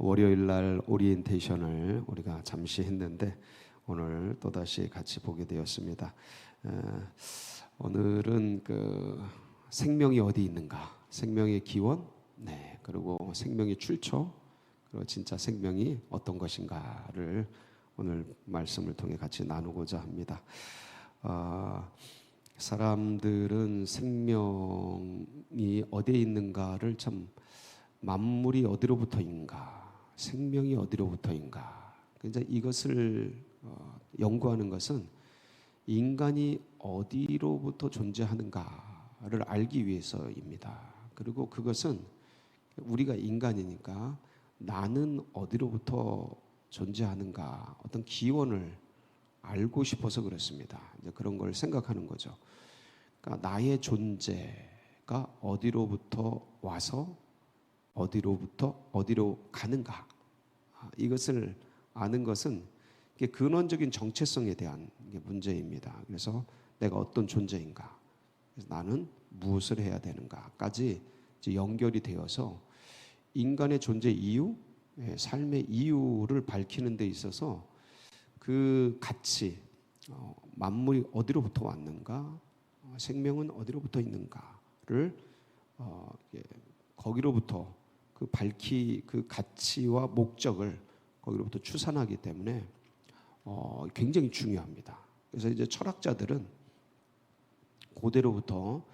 월요일 날 오리엔테이션을 우리가 잠시 했는데 오늘 또다시 같이 보게 되었습니다. 오늘은 생명이 어디 있는가, 생명의 기원, 그리고 생명의 출처, 그리고 진짜 생명이 어떤 것인가를 오늘 말씀을 통해 같이 나누고자 합니다. 사람들은 생명이 어디에 있는가를 참, 만물이 어디로부터인가, 생명이 어디로부터인가, 이제 이것을 연구하는 것은 인간이 어디로부터 존재하는가를 알기 위해서입니다. 그리고 그것은 우리가 인간이니까 나는 어디로부터 존재하는가, 어떤 기원을 알고 싶어서 그렇습니다. 이제 그런 걸 생각하는 거죠. 그러니까 나의 존재가 어디로부터 와서 어디로부터 어디로 가는가, 이것을 아는 것은 근원적인 정체성에 대한 문제입니다. 그래서 내가 어떤 존재인가, 그래서 나는 무엇을 해야 되는가까지 연결이 되어서 인간의 존재 이유, 삶의 이유를 밝히는 데 있어서 그 가치, 만물이 어디로부터 왔는가, 생명은 어디로부터 있는가를 거기로부터 그 가치와 목적을 거기로부터 추산하기 때문에 굉장히 중요합니다. 그래서 이제 철학자들은 고대로부터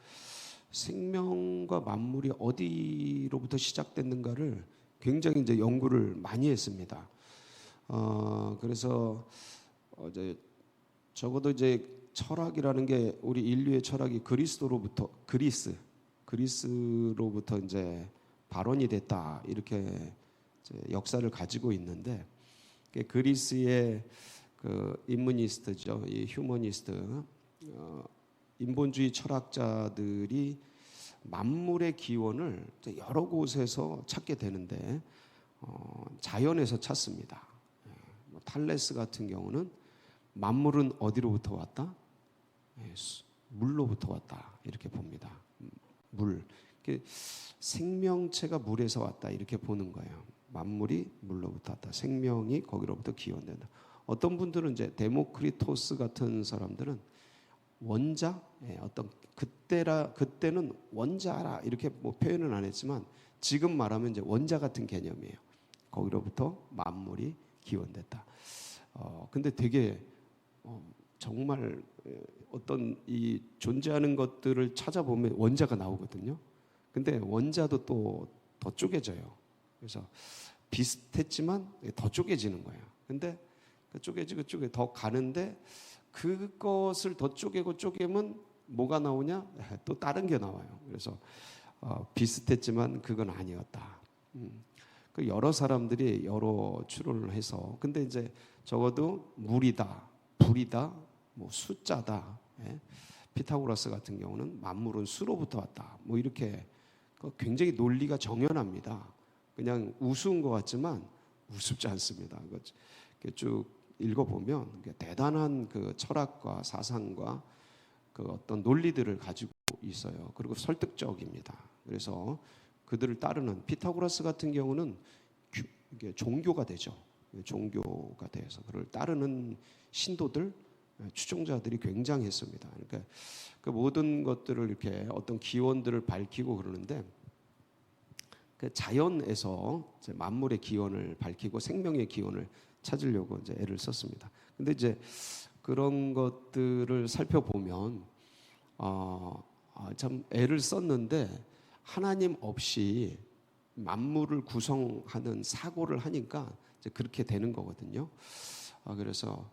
생명과 만물이 어디로부터 시작됐는가를 굉장히 이제 연구를 많이 했습니다. 그래서 적어도 이제 철학이라는 게, 우리 인류의 철학이 그리스로부터 이제 발원이 됐다, 이렇게 역사를 가지고 있는데, 그리스의 인문이스트죠, 이 휴머니스트, 인본주의 철학자들이 만물의 기원을 여러 곳에서 찾게 되는데 자연에서 찾습니다. 탈레스 같은 경우는 만물은 어디로부터 왔다? 물로부터 왔다, 이렇게 봅니다. 물, 생명체가 물에서 왔다, 이렇게 보는 거예요. 만물이 물로부터 왔다, 생명이 거기로부터 기원된다. 어떤 분들은 이제 데모크리토스 같은 사람들은 원자, 어떤 그때는 원자라 이렇게 표현은 안 했지만 지금 말하면 이제 원자 같은 개념이에요. 거기로부터 만물이 기원됐다. 근데 되게 정말 어떤 이 존재하는 것들을 찾아보면 원자가 나오거든요. 근데 원자도 또 더 쪼개져요. 그래서 비슷했지만 더 쪼개지는 거예요. 근데 쪼개지고 더 가는데, 그것을 더 쪼개면 뭐가 나오냐? 또 다른 게 나와요. 그래서 비슷했지만 그건 아니었다. 여러 사람들이 여러 추론을 해서, 근데 이제 적어도 물이다, 불이다, 숫자다. 피타고라스 같은 경우는 만물은 수로부터 왔다, 이렇게 굉장히 논리가 정연합니다. 그냥 우스운 것 같지만 우습지 않습니다. 쭉 읽어보면 대단한 철학과 사상과 어떤 논리들을 가지고 있어요. 그리고 설득적입니다. 그래서 그들을 따르는, 피타고라스 같은 경우는 종교가 되죠. 종교가 돼서 그를 따르는 신도들, 추종자들이 굉장했습니다. 그러니까 그 모든 것들을 이렇게 어떤 기원들을 밝히고 그러는데, 자연에서 이제 만물의 기원을 밝히고 생명의 기원을 찾으려고 이제 애를 썼습니다. 근데 이제 그런 것들을 살펴보면 참 애를 썼는데 하나님 없이 만물을 구성하는 사고를 하니까 이제 그렇게 되는 거거든요. 그래서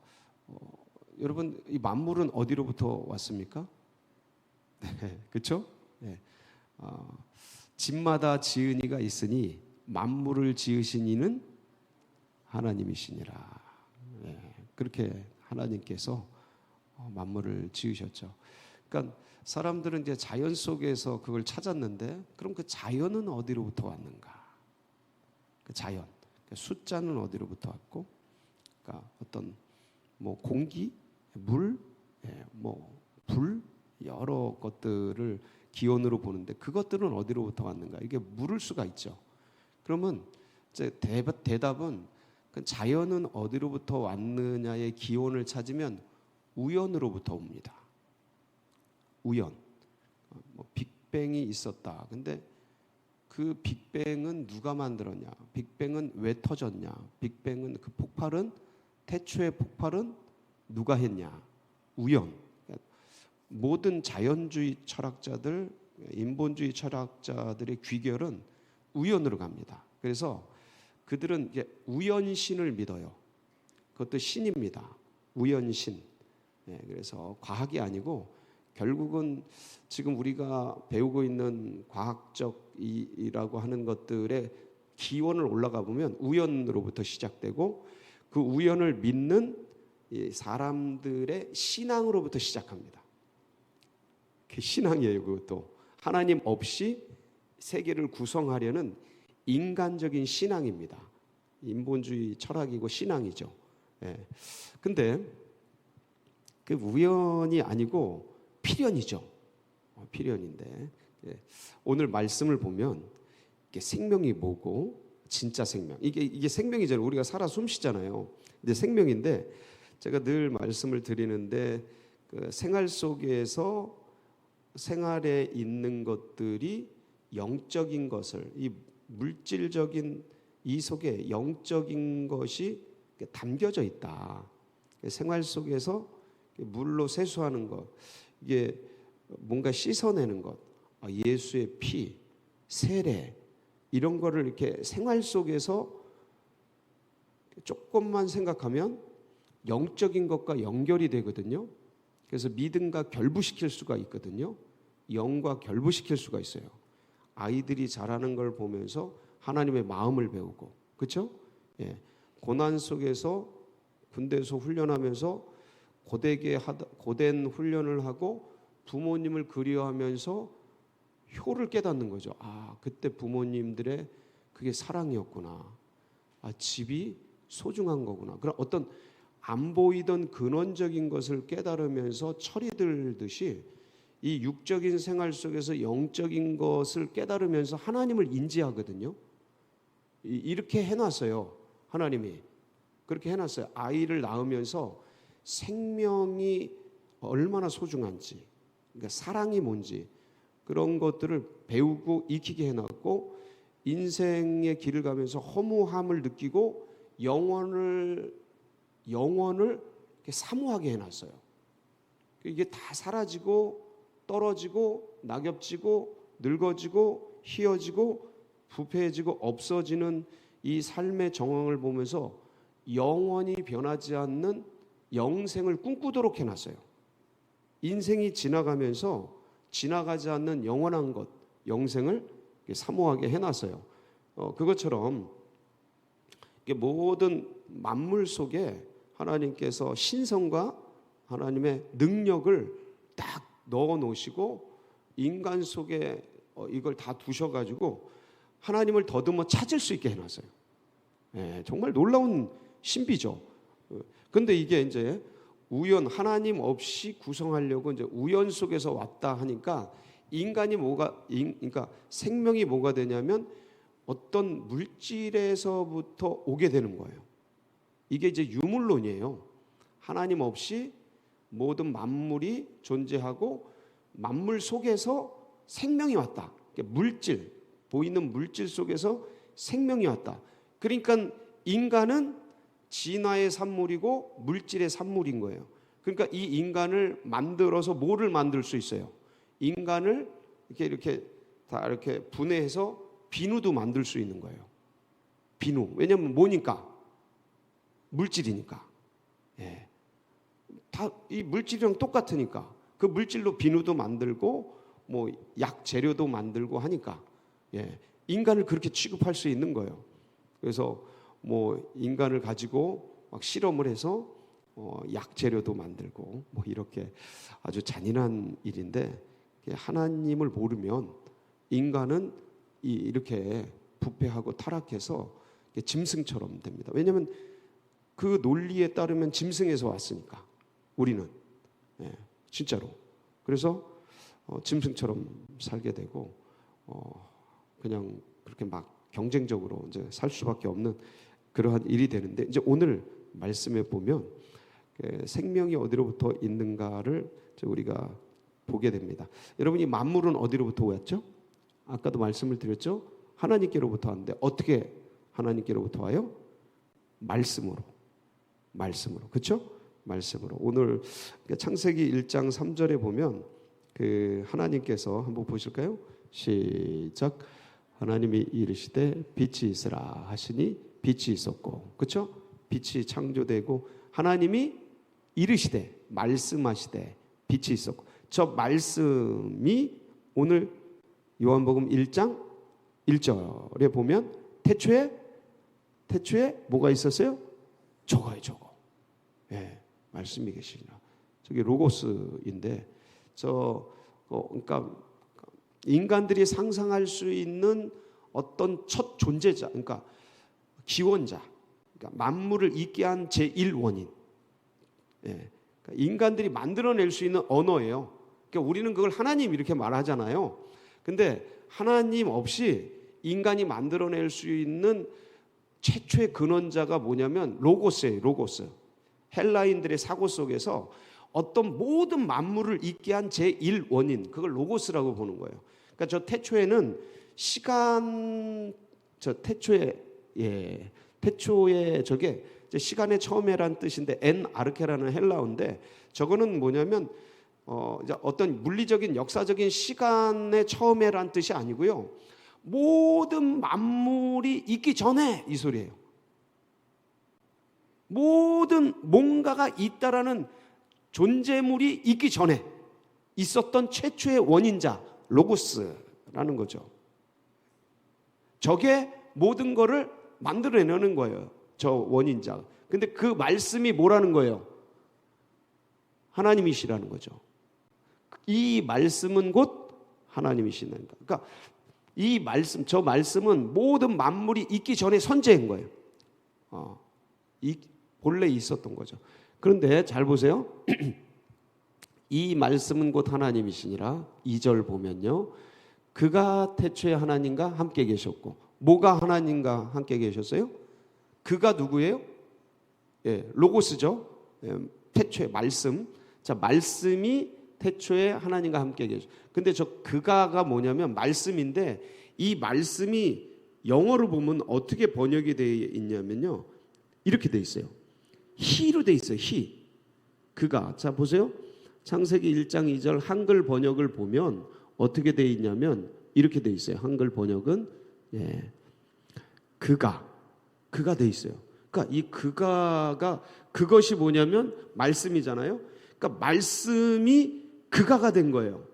여러분, 이 만물은 어디로부터 왔습니까? 네, 그렇죠? 네. 집마다 지은 이가 있으니 만물을 지으신 이는 하나님이시니라. 그렇게 하나님께서 만물을 지으셨죠. 그러니까 사람들은 이제 자연 속에서 그걸 찾았는데, 그럼 그 자연은 어디로부터 왔는가? 그 자연, 숫자는 어디로부터 왔고, 그러니까 어떤 공기, 물, 불, 여러 것들을 기원으로 보는데 그것들은 어디로부터 왔는가? 이게 물을 수가 있죠. 그러면 대답은 그 자연은 어디로부터 왔느냐의 기원을 찾으면 우연으로부터 옵니다. 우연. 뭐 빅뱅이 있었다. 근데 그 빅뱅은 누가 만들었냐? 빅뱅은 왜 터졌냐? 빅뱅은 그 폭발은 태초의 폭발은 누가 했냐? 우연. 모든 자연주의 철학자들, 인본주의 철학자들의 귀결은 우연으로 갑니다. 그래서 그들은 이제 우연신을 믿어요. 그것도 신입니다. 우연신. 그래서 과학이 아니고 결국은 지금 우리가 배우고 있는 과학적이라고 하는 것들의 기원을 올라가 보면 우연으로부터 시작되고 그 우연을 믿는 사람들의 신앙으로부터 시작합니다. 그 신앙이에요. 그것도 하나님 없이 세계를 구성하려는 인간적인 신앙입니다. 인본주의 철학이고 신앙이죠. 근데 그 우연이 아니고 필연이죠. 필연인데 오늘 말씀을 보면 생명이 뭐고 진짜 생명 이게 생명이잖아요. 우리가 살아 숨쉬잖아요. 근데 생명인데 제가 늘 말씀을 드리는데 그 생활 속에서 생활에 있는 것들이 영적인 것을 이 물질적인 이 속에 영적인 것이 담겨져 있다. 생활 속에서 물로 세수하는 것, 이게 뭔가 씻어내는 것, 예수의 피, 세례 이런 거를 이렇게 생활 속에서 조금만 생각하면 영적인 것과 연결이 되거든요. 그래서 믿음과 결부시킬 수가 있거든요. 영과 결부시킬 수가 있어요. 아이들이 자라는 걸 보면서 하나님의 마음을 배우고, 그렇죠? 고난 속에서 군대에서 훈련하면서 고된 훈련을 하고 부모님을 그리워하면서 효를 깨닫는 거죠. 그때 부모님들의 그게 사랑이었구나. 집이 소중한 거구나. 그런 어떤 안 보이던 근원적인 것을 깨달으면서 철이 들듯이 이 육적인 생활 속에서 영적인 것을 깨달으면서 하나님을 인지하거든요. 이렇게 해놨어요. 하나님이 그렇게 해놨어요. 아이를 낳으면서 생명이 얼마나 소중한지, 그러니까 사랑이 뭔지 그런 것들을 배우고 익히게 해놨고, 인생의 길을 가면서 허무함을 느끼고 영원을 사모하게 해놨어요. 이게 다 사라지고 떨어지고 낙엽지고 늙어지고 희어지고 부패해지고 없어지는 이 삶의 정황을 보면서 영원히 변하지 않는 영생을 꿈꾸도록 해놨어요. 인생이 지나가면서 지나가지 않는 영원한 것, 영생을 사모하게 해놨어요. 그것처럼 모든 만물 속에 하나님께서 신성과 하나님의 능력을 딱 넣어 놓으시고 인간 속에 이걸 다 두셔가지고 하나님을 더듬어 찾을 수 있게 해놨어요. 정말 놀라운 신비죠. 근데 이게 이제 하나님 없이 구성하려고 이제 우연 속에서 왔다 하니까 그러니까 생명이 뭐가 되냐면 어떤 물질에서부터 오게 되는 거예요. 이게 이제 유물론이에요. 하나님 없이 모든 만물이 존재하고 만물 속에서 생명이 왔다. 물질, 보이는 물질 속에서 생명이 왔다. 그러니까 인간은 진화의 산물이고 물질의 산물인 거예요. 그러니까 이 인간을 만들어서 뭐를 만들 수 있어요? 인간을 이렇게 다 이렇게 분해해서 비누도 만들 수 있는 거예요. 비누. 왜냐하면 뭐니까? 물질이니까. 다 이 물질이랑 똑같으니까. 그 물질로 비누도 만들고 뭐 약 재료도 만들고 하니까. 인간을 그렇게 취급할 수 있는 거예요. 그래서 뭐 인간을 가지고 막 실험을 해서 약 재료도 만들고 뭐 이렇게 아주 잔인한 일인데, 하나님을 모르면 인간은 이렇게 부패하고 타락해서 짐승처럼 됩니다. 왜냐하면 그 논리에 따르면 짐승에서 왔으니까 우리는 진짜로. 그래서 짐승처럼 살게 되고 그냥 그렇게 막 경쟁적으로 이제 살 수밖에 없는 그러한 일이 되는데, 이제 오늘 말씀에 보면 생명이 어디로부터 있는가를 우리가 보게 됩니다. 여러분, 이 만물은 어디로부터 왔죠? 아까도 말씀을 드렸죠. 하나님께로부터 왔는데 어떻게 하나님께로부터 와요? 말씀으로. 그렇죠? 말씀으로. 오늘 창세기 1장 3절에 보면 하나님께서 한번 보실까요? 시작. 하나님이 이르시되 빛이 있으라 하시니 빛이 있었고, 그렇죠? 빛이 창조되고 하나님이 이르시되, 말씀하시되 빛이 있었고, 저 말씀이 오늘 요한복음 1장 1절에 보면 태초에 뭐가 있었어요? 저거예요, 저거. 예, 말씀이 계시나. 저게 로고스인데, 그러니까 인간들이 상상할 수 있는 어떤 첫 존재자, 그러니까 기원자, 그러니까 만물을 있게 한 제1원인. 예, 그러니까 인간들이 만들어낼 수 있는 언어예요. 그러니까 우리는 그걸 하나님 이렇게 말하잖아요. 근데 하나님 없이 인간이 만들어낼 수 있는 최초의 근원자가 뭐냐면 로고스예요. 로고스. 헬라인들의 사고 속에서 어떤 모든 만물을 있게 한 제1원인, 그걸 로고스라고 보는 거예요. 그러니까 저 태초에는 태초에 저게 시간의 처음에란 뜻인데 엔 아르케라는 헬라어인데, 저거는 뭐냐면 어떤 물리적인 역사적인 시간의 처음에란 뜻이 아니고요, 모든 만물이 있기 전에 이 소리예요. 모든 뭔가가 있다라는 존재물이 있기 전에 있었던 최초의 원인자 로고스라는 거죠. 저게 모든 거를 만들어내는 거예요, 저 원인자. 근데 그 말씀이 뭐라는 거예요? 하나님이시라는 거죠. 이 말씀은 곧 하나님이시라는 거. 그러니까 이 말씀, 저 말씀은 모든 만물이 있기 전에 선재인 거예요. 본래 있었던 거죠. 그런데 잘 보세요. 이 말씀은 곧 하나님이시니라. 2절 보면요, 그가 태초에 하나님과 함께 계셨고, 뭐가 하나님과 함께 계셨어요? 그가 누구예요? 예, 로고스죠. 예, 태초의 말씀. 자, 말씀이 태초에 하나님과 함께 계셔. 근데 저 그가가 뭐냐면 말씀인데, 이 말씀이 영어로 보면 어떻게 번역이 되어 있냐면요, 이렇게 되어 있어요. 히로 되어 있어요. 히. 그가. 자, 보세요. 창세기 1장 2절 한글 번역을 보면 어떻게 되어 있냐면 이렇게 되어 있어요. 한글 번역은 그가 되어 있어요. 그러니까 이 그가가, 그것이 뭐냐면 말씀이잖아요. 그러니까 말씀이 그가가 된 거예요.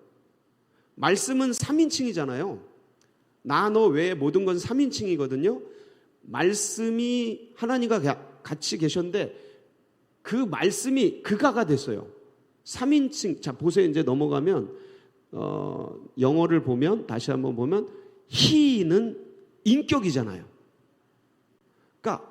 말씀은 3인칭이잖아요. 나 너 외에 모든 건 3인칭이거든요. 말씀이 하나님과 같이 계셨는데 그 말씀이 그가가 됐어요. 3인칭. 자, 보세요. 이제 넘어가면 영어를 보면, 다시 한번 보면 he는 인격이잖아요. 그러니까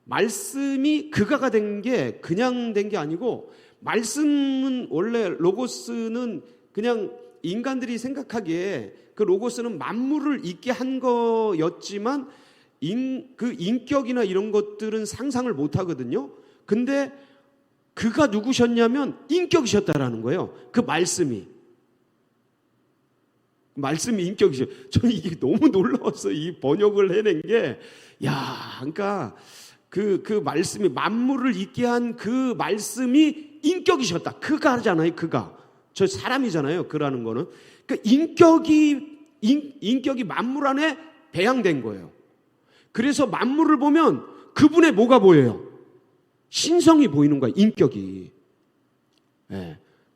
말씀이 그가가 된 게 그냥 된 게 아니고, 말씀은 원래 로고스는 그냥 인간들이 생각하기에 그 로고스는 만물을 있게 한 거였지만 그 인격이나 이런 것들은 상상을 못 하거든요. 근데 그가 누구셨냐면 인격이셨다라는 거예요. 그 말씀이 인격이죠. 저는 이게 너무 놀라웠어요. 이 번역을 해낸 게, 그러니까 그 말씀이, 만물을 있게 한 그 말씀이 인격이셨다. 그가잖아요. 그가. 저 사람이잖아요. 그라는 거는. 그러니까 인격이 만물 안에 배양된 거예요. 그래서 만물을 보면 그분의 뭐가 보여요? 신성이 보이는 거예요. 인격이.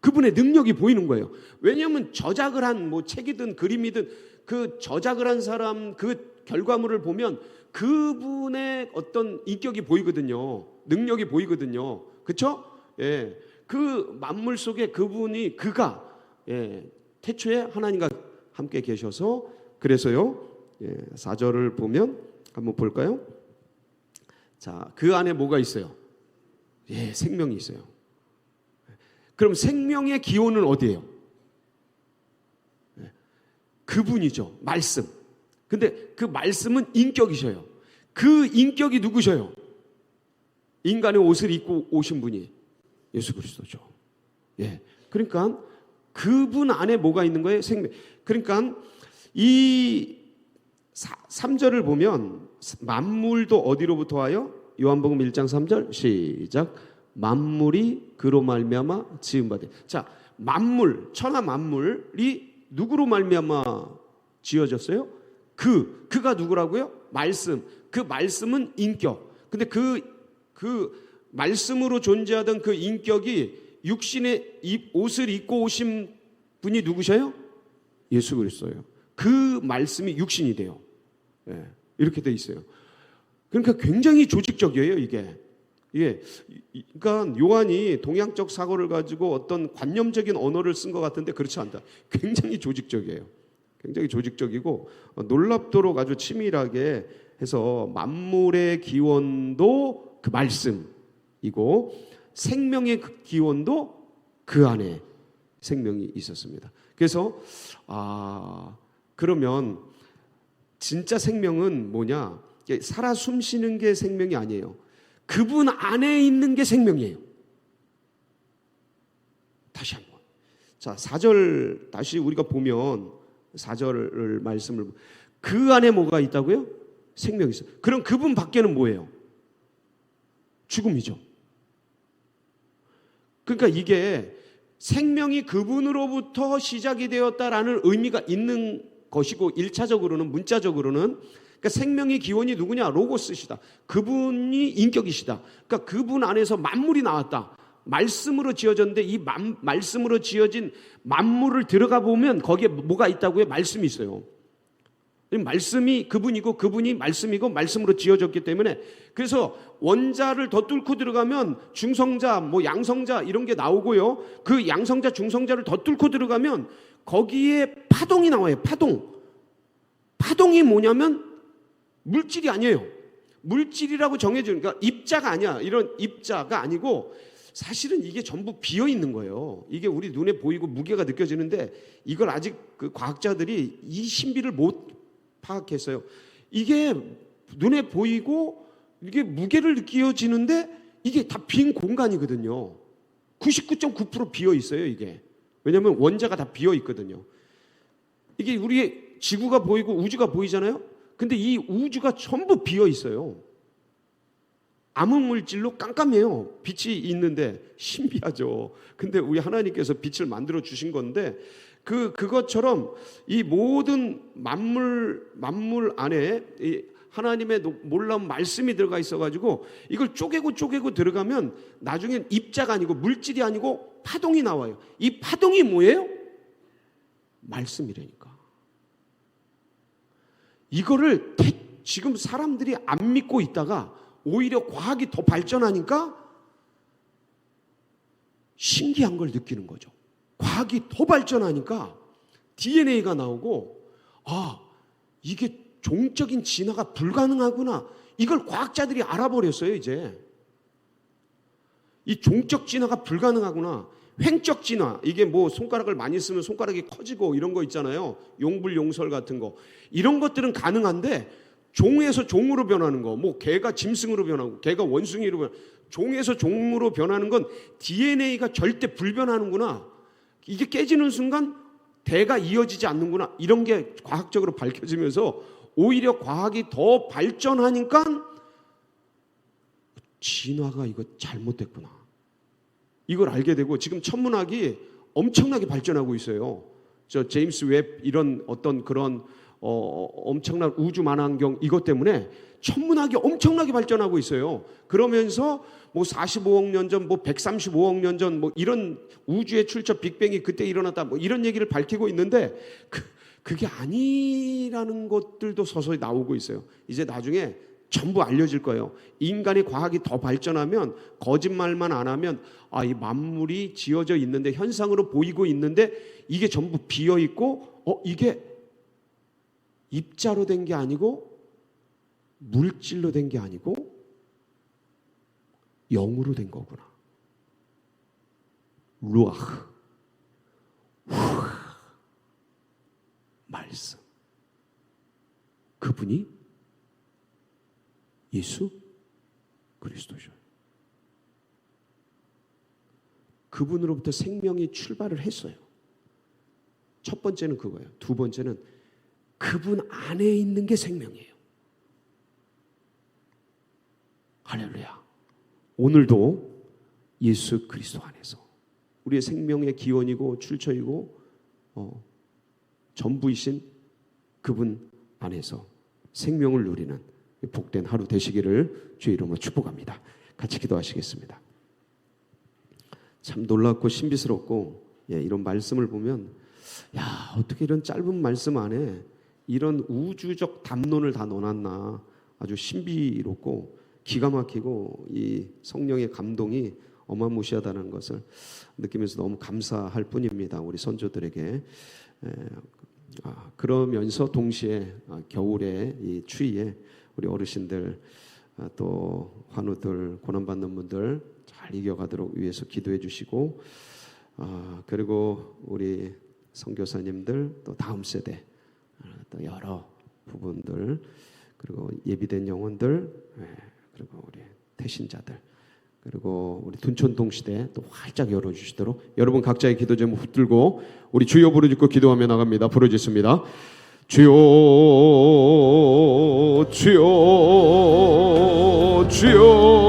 그분의 능력이 보이는 거예요. 왜냐하면 저작을 한 책이든 그림이든 그 저작을 한 사람 그 결과물을 보면 그분의 어떤 인격이 보이거든요. 능력이 보이거든요. 그렇죠? 그 만물 속에 그분이, 그가 태초에 하나님과 함께 계셔서, 그래서요 4절을 보면 한번 볼까요? 자, 그 안에 뭐가 있어요? 생명이 있어요. 그럼 생명의 기원은 어디예요? 그분이죠. 말씀. 근데 그 말씀은 인격이셔요. 그 인격이 누구셔요? 인간의 옷을 입고 오신 분이 예수 그리스도죠. 예. 그러니까 그분 안에 뭐가 있는 거예요? 생명. 그러니까 이 3절을 보면 만물도 어디로부터 와요? 요한복음 1장 3절 시작. 만물이 그로 말미암아 지은 바되. 자, 만물, 천하 만물이 누구로 말미암아 지어졌어요? 그가 누구라고요? 말씀. 그 말씀은 인격. 근데 그 말씀으로 존재하던 그 인격이 육신의 옷을 입고 오신 분이 누구셔요? 예수 그리스도예요. 그 말씀이 육신이 돼요. 예, 이렇게 돼 있어요. 그러니까 굉장히 조직적이에요, 이게. 그러니까 요한이 동양적 사고를 가지고 어떤 관념적인 언어를 쓴 것 같은데 그렇지 않다. 굉장히 조직적이에요. 굉장히 조직적이고 놀랍도록 아주 치밀하게 해서 만물의 기원도 그 말씀이고 생명의 그 기원도 그 안에 생명이 있었습니다. 그래서 그러면 진짜 생명은 뭐냐? 살아 숨쉬는 게 생명이 아니에요. 그분 안에 있는 게 생명이에요. 다시 한번. 자, 4절 다시 우리가 보면 4절 말씀을 그 안에 뭐가 있다고요? 생명이 있어요. 그럼 그분 밖에는 뭐예요? 죽음이죠. 그러니까 이게 생명이 그분으로부터 시작이 되었다라는 의미가 있는 것이고 1차적으로는 문자적으로는 그러니까 생명의 기원이 누구냐? 로고스시다. 그분이 인격이시다. 그러니까 그분 안에서 만물이 나왔다. 말씀으로 지어졌는데 이 말씀으로 지어진 만물을 들어가 보면 거기에 뭐가 있다고요? 말씀이 있어요. 말씀이 그분이고 그분이 말씀이고 말씀으로 지어졌기 때문에 그래서 원자를 더 뚫고 들어가면 중성자, 뭐 양성자 이런 게 나오고요. 그 양성자, 중성자를 더 뚫고 들어가면 거기에 파동이 나와요. 파동이 뭐냐면 물질이 아니에요. 물질이라고 정해지는 그러니까 입자가 아니야. 이런 입자가 아니고 사실은 이게 전부 비어 있는 거예요. 이게 우리 눈에 보이고 무게가 느껴지는데 이걸 아직 그 과학자들이 이 신비를 못 파악했어요. 이게 눈에 보이고 이게 무게를 느껴지는데 이게 다 빈 공간이거든요. 99.9% 비어 있어요, 이게. 왜냐하면 원자가 다 비어 있거든요. 이게 우리의 지구가 보이고 우주가 보이잖아요. 근데 이 우주가 전부 비어 있어요. 암흑 물질로 깜깜해요. 빛이 있는데 신비하죠. 근데 우리 하나님께서 빛을 만들어 주신 건데 그것처럼 이 모든 만물 안에 이 하나님의 놀라운 말씀이 들어가 있어가지고 이걸 쪼개고 들어가면 나중엔 입자가 아니고 물질이 아니고 파동이 나와요. 이 파동이 뭐예요? 말씀이라니까. 이거를 지금 사람들이 안 믿고 있다가 오히려 과학이 더 발전하니까 신기한 걸 느끼는 거죠. 과학이 더 발전하니까 DNA가 나오고 이게 종적인 진화가 불가능하구나. 이걸 과학자들이 알아버렸어요. 이제 이 종적 진화가 불가능하구나. 횡적 진화, 이게 뭐 손가락을 많이 쓰면 손가락이 커지고 이런 거 있잖아요. 용불용설 같은 거 이런 것들은 가능한데 종에서 종으로 변하는 거, 뭐 개가 짐승으로 변하고 개가 원숭이로 변하고 종에서 종으로 변하는 건 DNA가 절대 불변하는구나. 이게 깨지는 순간 대가 이어지지 않는구나. 이런 게 과학적으로 밝혀지면서 오히려 과학이 더 발전하니까 진화가 이거 잘못됐구나. 이걸 알게 되고 지금 천문학이 엄청나게 발전하고 있어요. 저 제임스 웹 이런 어떤 그런 엄청난 우주 만환경 이것 때문에 천문학이 엄청나게 발전하고 있어요. 그러면서 뭐 45억 년 전, 뭐 135억 년 전, 뭐 이런 우주의 출처 빅뱅이 그때 일어났다, 뭐 이런 얘기를 밝히고 있는데 그게 아니라는 것들도 서서히 나오고 있어요. 이제 나중에 전부 알려질 거예요. 인간의 과학이 더 발전하면 거짓말만 안 하면 이 만물이 지어져 있는데 현상으로 보이고 있는데 이게 전부 비어 있고 이게 입자로 된 게 아니고 물질로 된 게 아니고 영으로 된 거구나. 루아흐, 말씀. 그분이 예수 그리스도죠. 그분으로부터 생명이 출발을 했어요. 첫 번째는 그거예요. 두 번째는 그분 안에 있는 게 생명이에요. 할렐루야. 오늘도 예수 그리스도 안에서 우리의 생명의 기원이고 출처이고 전부이신 그분 안에서 생명을 누리는 복된 하루 되시기를 주의 이름으로 축복합니다. 같이 기도하시겠습니다. 참 놀랍고 신비스럽고 이런 말씀을 보면 어떻게 이런 짧은 말씀 안에 이런 우주적 담론을 다 넣어놨나. 아주 신비롭고 기가 막히고 이 성령의 감동이 어마무시하다는 것을 느끼면서 너무 감사할 뿐입니다. 우리 선조들에게. 그러면서 동시에 겨울의 이 추위에 우리 어르신들 또 환우들 고난받는 분들 잘 이겨가도록 위해서 기도해 주시고, 그리고 우리 선교사님들 또 다음 세대 또 여러 부분들, 그리고 예비된 영혼들, 그리고 우리 태신자들, 그리고 우리 둔촌동 시대 또 활짝 열어주시도록 여러분 각자의 기도 제목 붙들고 우리 주여 부르짖고 기도하며 나갑니다. 부르짖습니다. 주여 주여 주여